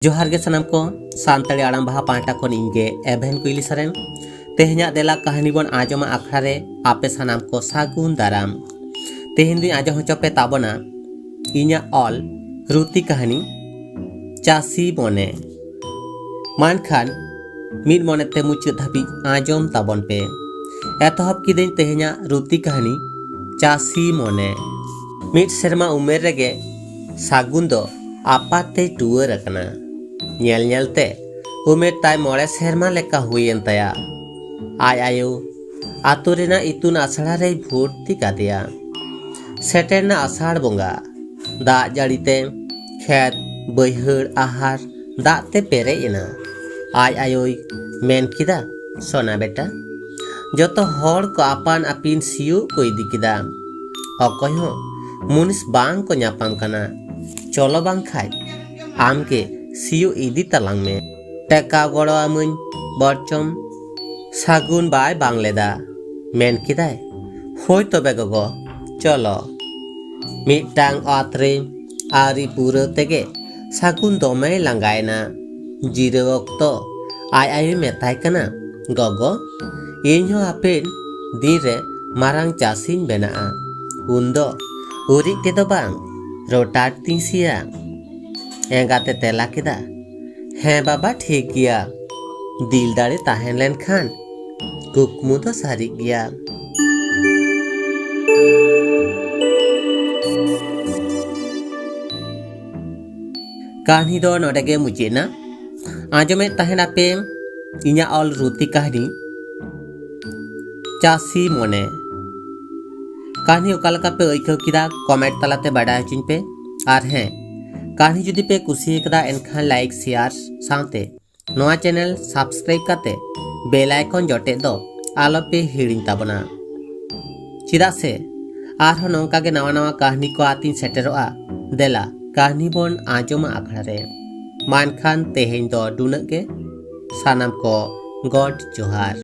जोहार गे सनम को सानताड़ी आड़ाम बाहा पाटा को इनगे एभेन कुइली सरेन तेहना देला कहानी बन आजमा आखड़ा रे आपे सनाम को सागुन दाराम तेहन दिन आजम होचोपे ताबना इन्या ऑल रुति कहानी चासी मने मानखान मिद मनेते मुचाद धाबी आजम ताबन पे एतहब किदें तेहना रुति कहानी चासी मने मिद सेरमा उमेर रेगे सागुन दो आपाते टुअर अकना ñel ñelte उमेर ताय मोड़े सेरमा लेका हुईन तया आय आयो आतु रेना इतुन आसड़ा रे भर्ती कादिया सेटेरना आषाढ़ बोंगा दा जाड़ीते खेत बैहड़ आहार दाते पेरेजना आय आयोय मेन किदा सोना बेटा जतो हर को आपान आपिन सियो को इदी किदा अकय हो मुनिस बांग को न्यापाम कना चलो बांग खाय आम के सियो इदी तलांग में टेका गड़ो आमुन बरचम सागुन बाय बांग लेदा मेन किदाय होय तबे गगो चलो मिटांग आत्रे आरी पूरा तेगे सागुन दोमे लांगायना जिरे वक्तो आय आय मेताय कना गगो इन्हो आपेन दिन रे मारांग चासिन बेना उन्दो उरी तेदो बांग रोटाट तिसिया एंगाते तेला किदा हैं बाबा ठीक गया दिल दाड़े ताहेन लेन खान कुकमु तो सारी गया कहानी दो नोडेगे मुझे ना आजमे ताहेन आपे इन्या ऑल रुति कहानी चासी मने कहानी ओकालका पे ओइको किदा कमेंट तलाते बाडा चिन पे आर हैं कहानी जुदी पे कुसी कदा एनखान लाइक शेयर साथे नोआ चैनल सब्सक्राइब काते बेल आइकन जोटे दो आलो पे हिड़िन ताबना चिदा से आरहो नोंका के नवा नवा कहानी को आतीन सेटेरोआ देला कहानी बोन आजमा आखड़ा रे मानखान तेहेन दो डुनक के सानाम को गॉड जोहार।